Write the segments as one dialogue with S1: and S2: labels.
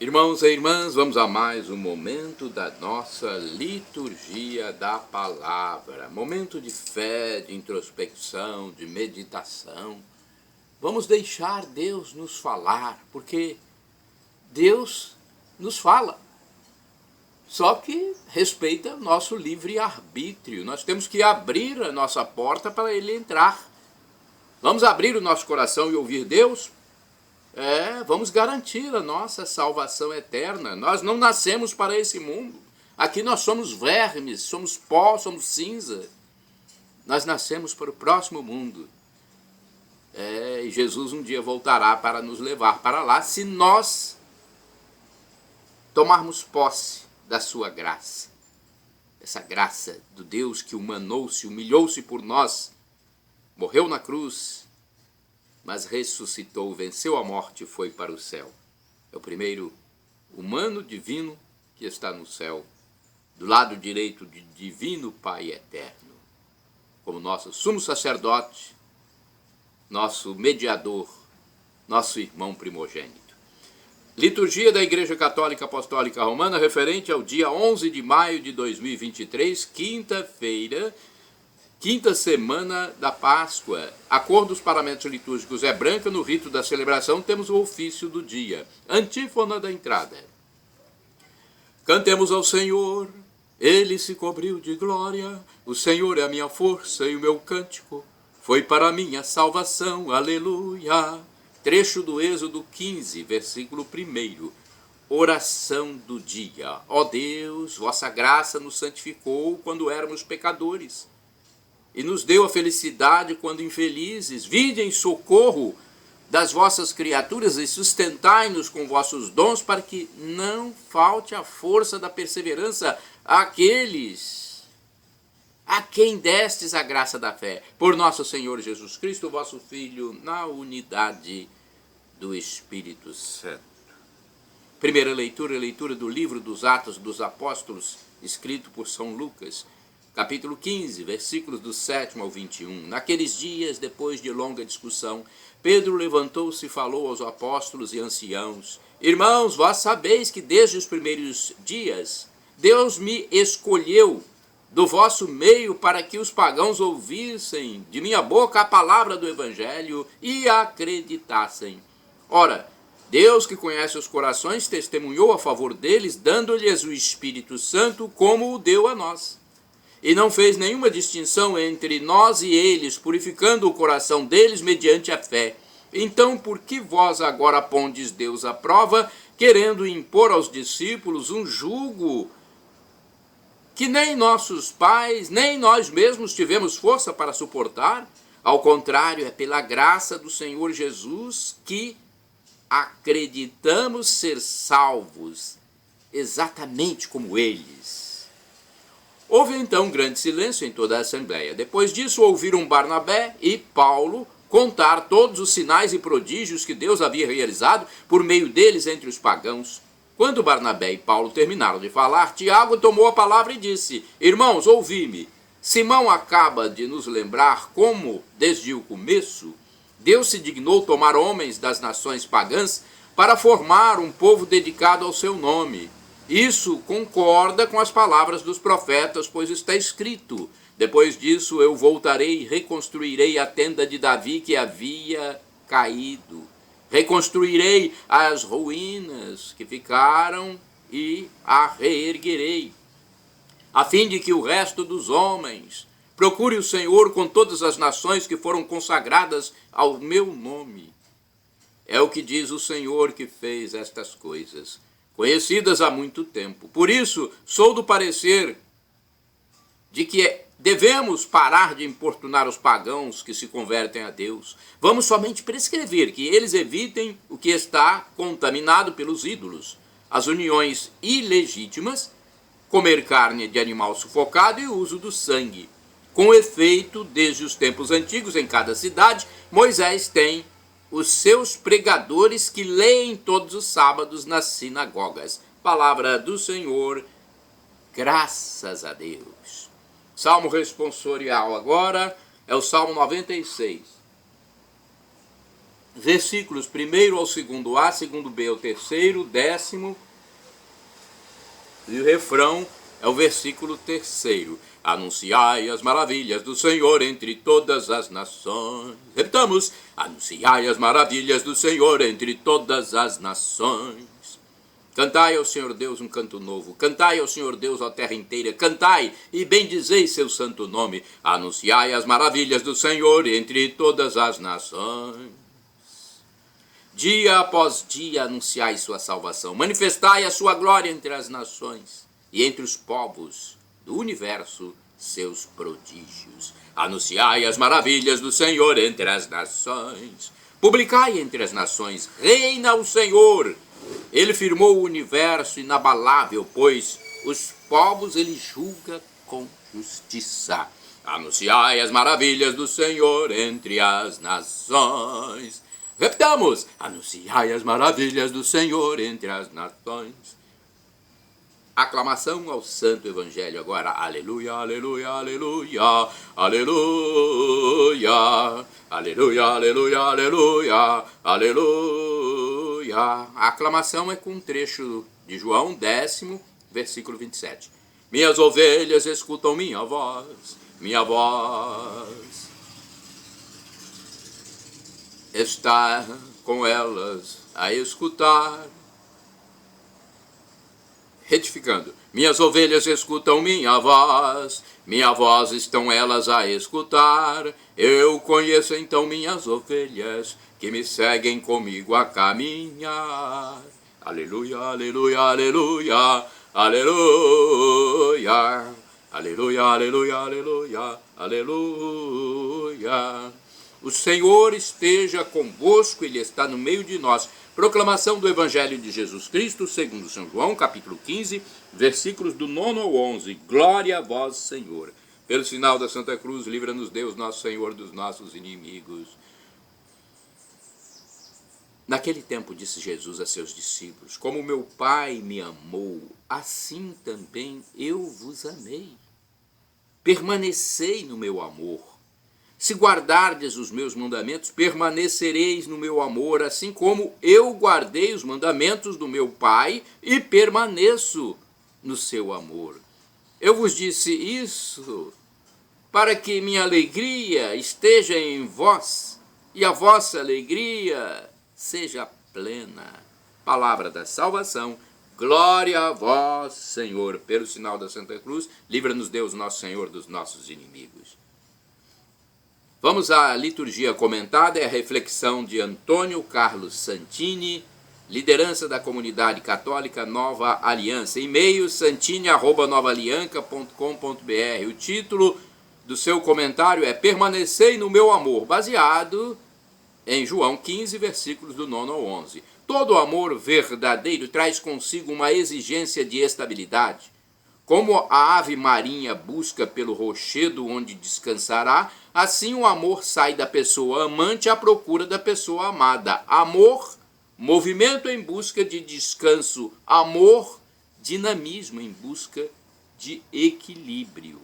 S1: Irmãos e irmãs, vamos a mais um momento da nossa liturgia da palavra. Momento de fé, de introspecção, de meditação. Vamos deixar Deus nos falar, porque Deus nos fala. Só que respeita nosso livre-arbítrio. Nós temos que abrir a nossa porta para Ele entrar. Vamos abrir o nosso coração e ouvir Deus? Vamos garantir a nossa salvação eterna. Nós não nascemos para esse mundo. Aqui nós somos vermes, somos pó, somos cinza. Nós nascemos para o próximo mundo. E Jesus um dia voltará para nos levar para lá, se nós tomarmos posse da sua graça. Essa graça do Deus que humanou-se, humilhou-se por nós, morreu na cruz, mas ressuscitou, venceu a morte e foi para o céu. É o primeiro humano divino que está no céu, do lado direito de divino Pai eterno, como nosso sumo sacerdote, nosso mediador, nosso irmão primogênito. Liturgia da Igreja Católica Apostólica Romana, referente ao dia 11 de maio de 2023, quinta-feira, quinta semana da Páscoa. A cor dos paramentos litúrgicos é branca. No rito da celebração temos o ofício do dia. Antífona da entrada. Cantemos ao Senhor, Ele se cobriu de glória, o Senhor é a minha força e o meu cântico, foi para a minha salvação, aleluia. Trecho do Êxodo 15, versículo 1. Oração do dia. Ó Deus, vossa graça nos santificou quando éramos pecadores, e nos deu a felicidade quando infelizes. Vinde em socorro das vossas criaturas e sustentai-nos com vossos dons, para que não falte a força da perseverança àqueles a quem destes a graça da fé. Por nosso Senhor Jesus Cristo, vosso Filho, na unidade do Espírito Santo. Primeira leitura, leitura do livro dos Atos dos Apóstolos, escrito por São Lucas, capítulo 15, versículos do 7 ao 21. Naqueles dias, depois de longa discussão, Pedro levantou-se e falou aos apóstolos e anciãos: Irmãos, vós sabeis que desde os primeiros dias Deus me escolheu do vosso meio para que os pagãos ouvissem de minha boca a palavra do Evangelho e acreditassem. Ora, Deus, que conhece os corações, testemunhou a favor deles, dando-lhes o Espírito Santo, como o deu a nós. E não fez nenhuma distinção entre nós e eles, purificando o coração deles mediante a fé. Então, por que vós agora pondes Deus à prova, querendo impor aos discípulos um jugo que nem nossos pais, nem nós mesmos tivemos força para suportar? Ao contrário, é pela graça do Senhor Jesus que acreditamos ser salvos, exatamente como eles. Houve então um grande silêncio em toda a assembleia. Depois disso, ouviram Barnabé e Paulo contar todos os sinais e prodígios que Deus havia realizado por meio deles entre os pagãos. Quando Barnabé e Paulo terminaram de falar, Tiago tomou a palavra e disse: Irmãos, ouvi-me. Simão acaba de nos lembrar como, desde o começo, Deus se dignou tomar homens das nações pagãs para formar um povo dedicado ao seu nome. Isso concorda com as palavras dos profetas, pois está escrito: depois disso eu voltarei e reconstruirei a tenda de Davi que havia caído. Reconstruirei as ruínas que ficaram e a reerguerei, a fim de que o resto dos homens procure o Senhor com todas as nações que foram consagradas ao meu nome. É o que diz o Senhor que fez estas coisas, conhecidas há muito tempo. Por isso, sou do parecer de que devemos parar de importunar os pagãos que se convertem a Deus. Vamos somente prescrever que eles evitem o que está contaminado pelos ídolos, as uniões ilegítimas, comer carne de animal sufocado e o uso do sangue. Com efeito, desde os tempos antigos, em cada cidade, Moisés tem os seus pregadores que leem todos os sábados nas sinagogas. Palavra do Senhor, graças a Deus. Salmo responsorial agora é o Salmo 96. versículos 1º ao 2º A, 2º B ao 3º, 10º, e o refrão é o versículo 3º. Anunciai as maravilhas do Senhor entre todas as nações. Repitamos. Anunciai as maravilhas do Senhor entre todas as nações. Cantai ao Senhor Deus um canto novo. Cantai ao Senhor Deus, ó terra inteira. Cantai e bendizei seu santo nome. Anunciai as maravilhas do Senhor entre todas as nações. Dia após dia anunciai sua salvação. Manifestai a sua glória entre as nações e entre os povos do universo seus prodígios. Anunciai as maravilhas do Senhor entre as nações. Publicai entre as nações. Reina o Senhor. Ele firmou o universo inabalável, pois os povos ele julga com justiça. Anunciai as maravilhas do Senhor entre as nações. Repitamos. Anunciai as maravilhas do Senhor entre as nações. Aclamação ao Santo Evangelho agora. Aleluia, aleluia, aleluia, aleluia, aleluia, aleluia, aleluia, aleluia. A aclamação é com um trecho de João 10º, versículo 27. Minhas ovelhas escutam minha voz está com elas a escutar. Retificando, minhas ovelhas escutam minha voz estão elas a escutar. Eu conheço então minhas ovelhas, que me seguem comigo a caminhar. Aleluia, aleluia, aleluia, aleluia, aleluia, aleluia, aleluia, aleluia. O Senhor esteja convosco, Ele está no meio de nós. Proclamação do Evangelho de Jesus Cristo, segundo São João, capítulo 15, versículos do 9 ao 11. Glória a vós, Senhor. Pelo sinal da Santa Cruz, livra-nos Deus, nosso Senhor, dos nossos inimigos. Naquele tempo disse Jesus a seus discípulos: como meu Pai me amou, assim também eu vos amei. Permanecei no meu amor. Se guardardes os meus mandamentos, permanecereis no meu amor, assim como eu guardei os mandamentos do meu Pai e permaneço no seu amor. Eu vos disse isso para que minha alegria esteja em vós e a vossa alegria seja plena. Palavra da salvação. Glória a vós, Senhor. Pelo sinal da Santa Cruz, livra-nos Deus, nosso Senhor, dos nossos inimigos. Vamos à liturgia comentada, é a reflexão de Antônio Carlos Santini, liderança da comunidade católica Nova Aliança, e-mail santini@novaalianca.com.br. O título do seu comentário é Permanecei no meu amor, baseado em João 15, versículos do 9 ao 11. Todo amor verdadeiro traz consigo uma exigência de estabilidade. Como a ave marinha busca pelo rochedo onde descansará, assim o amor sai da pessoa amante à procura da pessoa amada. Amor, movimento em busca de descanso. Amor, dinamismo em busca de equilíbrio.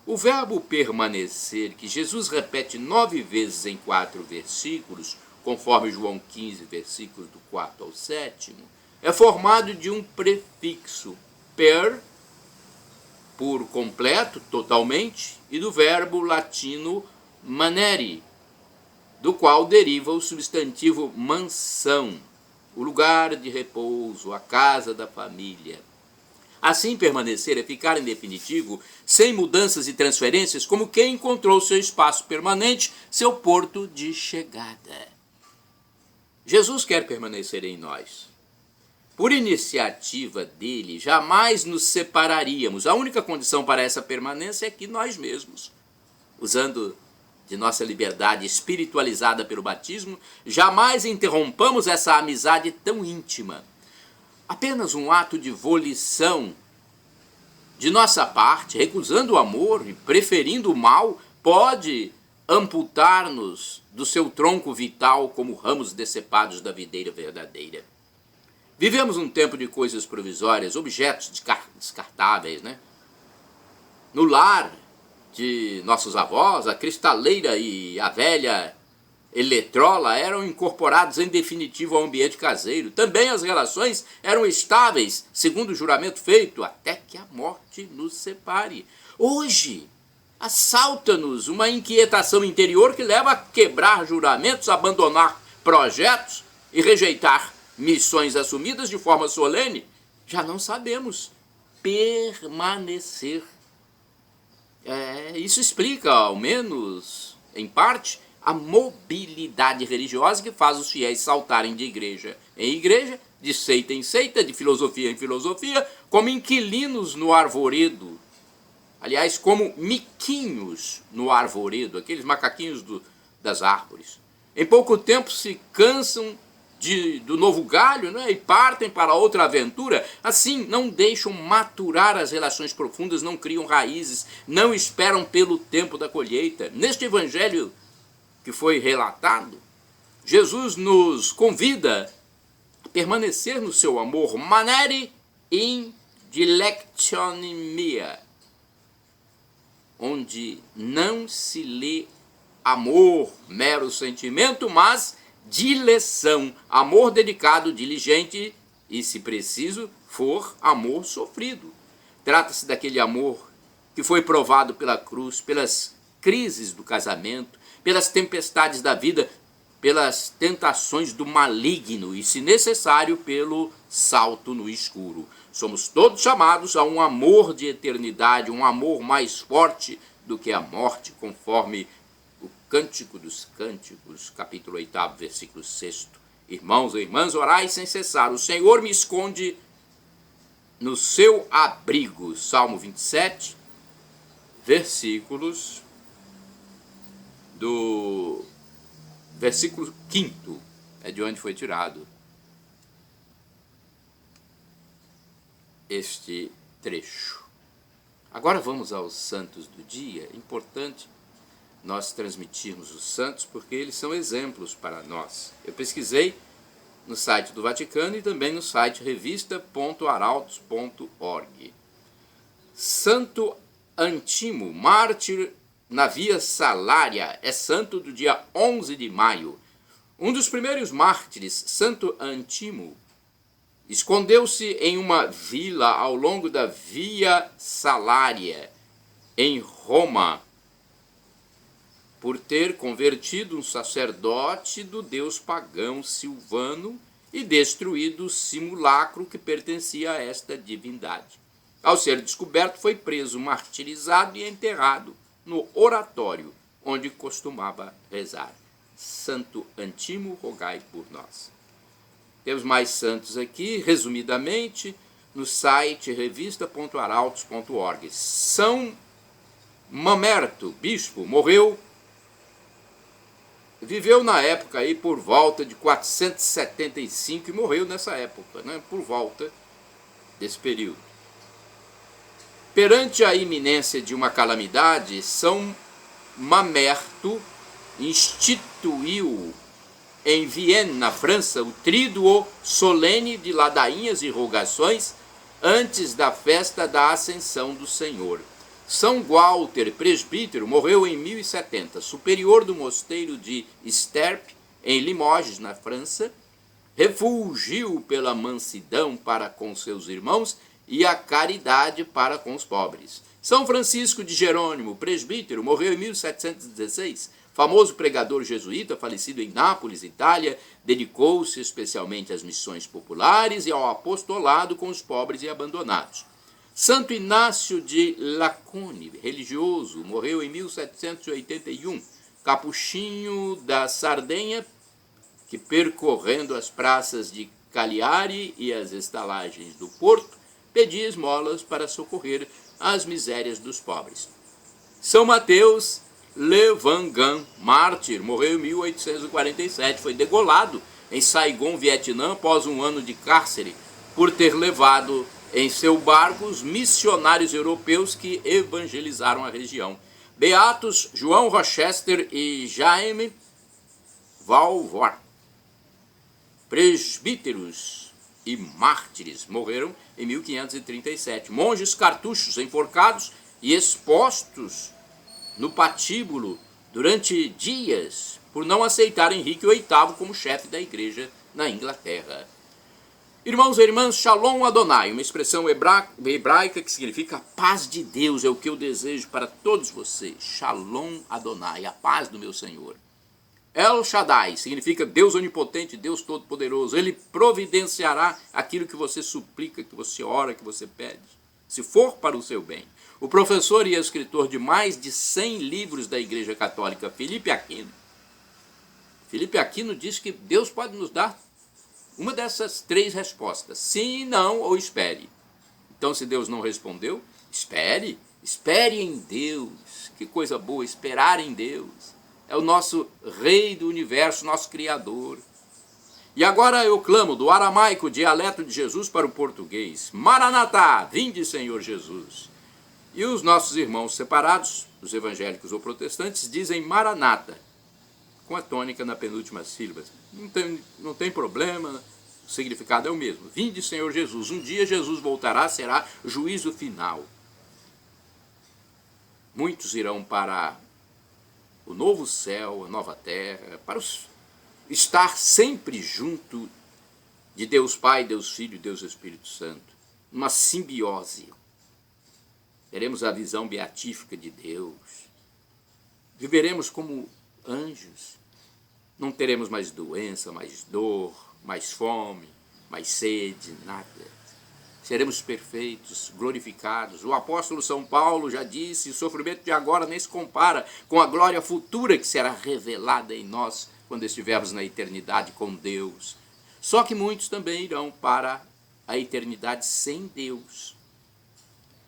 S1: O verbo permanecer, que Jesus repete 9 vezes em 4 versículos, conforme João 15, versículos do 4 ao 7, é formado de um prefixo, per, por completo, totalmente, e do verbo latino manere, do qual deriva o substantivo mansão, o lugar de repouso, a casa da família. Assim, permanecer é ficar em definitivo, sem mudanças e transferências, como quem encontrou seu espaço permanente, seu porto de chegada. Jesus quer permanecer em nós. Por iniciativa dele, jamais nos separaríamos. A única condição para essa permanência é que nós mesmos, usando de nossa liberdade espiritualizada pelo batismo, jamais interrompamos essa amizade tão íntima. Apenas um ato de volição de nossa parte, recusando o amor e preferindo o mal, pode amputar-nos do seu tronco vital como ramos decepados da videira verdadeira. Vivemos um tempo de coisas provisórias, objetos descartáveis, né? No lar de nossos avós, a cristaleira e a velha eletrola eram incorporados em definitivo ao ambiente caseiro. Também as relações eram estáveis, segundo o juramento feito, até que a morte nos separe. Hoje, assalta-nos uma inquietação interior que leva a quebrar juramentos, abandonar projetos e rejeitar missões assumidas de forma solene. Já não sabemos permanecer. Isso explica, ao menos em parte, a mobilidade religiosa que faz os fiéis saltarem de igreja em igreja, de seita em seita, de filosofia em filosofia, como inquilinos no arvoredo. Aliás, como miquinhos no arvoredo, aqueles macaquinhos das árvores. Em pouco tempo se cansam do novo galho, né, e partem para outra aventura. Assim, não deixam maturar as relações profundas, não criam raízes, não esperam pelo tempo da colheita. Neste evangelho que foi relatado, Jesus nos convida a permanecer no seu amor, manere in dilectionem mea, onde não se lê amor, mero sentimento, mas dileção, amor dedicado, diligente e, se preciso for, amor sofrido. Trata-se daquele amor que foi provado pela cruz, pelas crises do casamento, pelas tempestades da vida, pelas tentações do maligno e, se necessário, pelo salto no escuro. Somos todos chamados a um amor de eternidade, um amor mais forte do que a morte, conforme o Cântico dos Cânticos, capítulo 8, versículo 6. Irmãos e irmãs, orai sem cessar. O Senhor me esconde no seu abrigo. Salmo 27, versículos do versículo 5, é de onde foi tirado este trecho. Agora vamos aos santos do dia. É importante nós transmitirmos os santos porque eles são exemplos para nós. Eu pesquisei no site do Vaticano e também no site revista.arautos.org. Santo Antimo, mártir na Via Salária, é santo do dia 11 de maio. Um dos primeiros mártires, Santo Antimo, escondeu-se em uma vila ao longo da Via Salária, em Roma, por ter convertido um sacerdote do deus pagão Silvano e destruído o simulacro que pertencia a esta divindade. Ao ser descoberto, foi preso, martirizado e enterrado no oratório onde costumava rezar. Santo Antimo, rogai por nós. Temos mais santos aqui, resumidamente, no site revista.arautos.org. São Mamerto, bispo, viveu na época aí por volta de 475 e morreu nessa época, né, por volta desse período. Perante a iminência de uma calamidade, São Mamerto instituiu em Vienne, na França, o tríduo solene de ladainhas e rogações antes da festa da Ascensão do Senhor. São Walter, presbítero, morreu em 1070, superior do mosteiro de Sterp, em Limoges, na França, refulgiu pela mansidão para com seus irmãos e a caridade para com os pobres. São Francisco de Jerônimo, presbítero, morreu em 1716, famoso pregador jesuíta, falecido em Nápoles, Itália, dedicou-se especialmente às missões populares e ao apostolado com os pobres e abandonados. Santo Inácio de Lacune, religioso, morreu em 1781, capuchinho da Sardenha, que percorrendo as praças de Cagliari e as estalagens do Porto, pedia esmolas para socorrer as misérias dos pobres. São Mateus Levangan, mártir, morreu em 1847, foi degolado em Saigon, Vietnã, após um ano de cárcere, por ter levado em seu barco os missionários europeus que evangelizaram a região. Beatos João Rochester e Jaime Valvor, presbíteros e mártires, morreram em 1537. Monges cartuchos enforcados e expostos no patíbulo durante dias por não aceitar Henrique VIII como chefe da igreja na Inglaterra. Irmãos e irmãs, Shalom Adonai, uma expressão hebraica que significa a paz de Deus, é o que eu desejo para todos vocês. Shalom Adonai, a paz do meu Senhor. El Shaddai significa Deus onipotente, Deus todo-poderoso. Ele providenciará aquilo que você suplica, que você ora, que você pede, se for para o seu bem. O professor e escritor de mais de 100 livros da Igreja Católica, Felipe Aquino diz que Deus pode nos dar uma dessas 3 respostas: sim, não ou espere. Então, se Deus não respondeu, espere em Deus. Que coisa boa, esperar em Deus. É o nosso Rei do Universo, nosso Criador. E agora eu clamo do aramaico, dialeto de Jesus, para o português: Maranatá, vinde, Senhor Jesus. E os nossos irmãos separados, os evangélicos ou protestantes, dizem Maranata, com a tônica na penúltima sílaba. Não tem problema, o significado é o mesmo. Vinde, Senhor Jesus. Um dia Jesus voltará, será juízo final. Muitos irão para o novo céu, a nova terra, para estar sempre junto de Deus Pai, Deus Filho e Deus Espírito Santo. Uma simbiose. Teremos a visão beatífica de Deus. Viveremos como anjos. Não teremos mais doença, mais dor, mais fome, mais sede, nada. Seremos perfeitos, glorificados. O apóstolo São Paulo já disse: o sofrimento de agora nem se compara com a glória futura que será revelada em nós quando estivermos na eternidade com Deus. Só que muitos também irão para a eternidade sem Deus.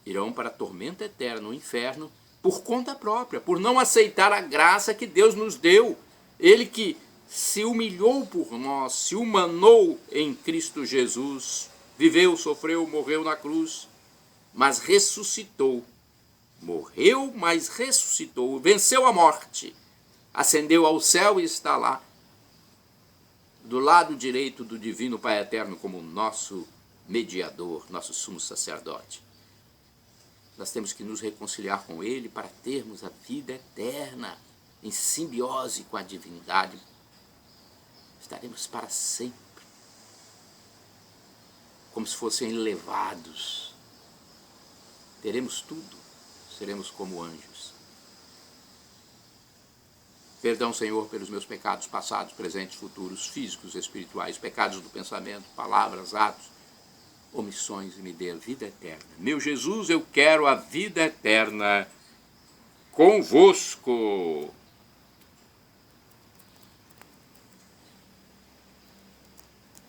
S1: Irão para a tormenta eterna, o inferno, por conta própria, por não aceitar a graça que Deus nos deu. Ele que se humilhou por nós, se humanou em Cristo Jesus, viveu, sofreu, morreu na cruz, mas ressuscitou. Morreu, mas ressuscitou, venceu a morte, ascendeu ao céu e está lá, do lado direito do Divino Pai Eterno, como nosso mediador, nosso sumo sacerdote. Nós temos que nos reconciliar com Ele para termos a vida eterna, em simbiose com a divindade. Estaremos para sempre, como se fossem elevados. Teremos tudo, seremos como anjos. Perdão, Senhor, pelos meus pecados passados, presentes, futuros, físicos, espirituais, pecados do pensamento, palavras, atos, omissões, e me dê a vida eterna. Meu Jesus, eu quero a vida eterna convosco.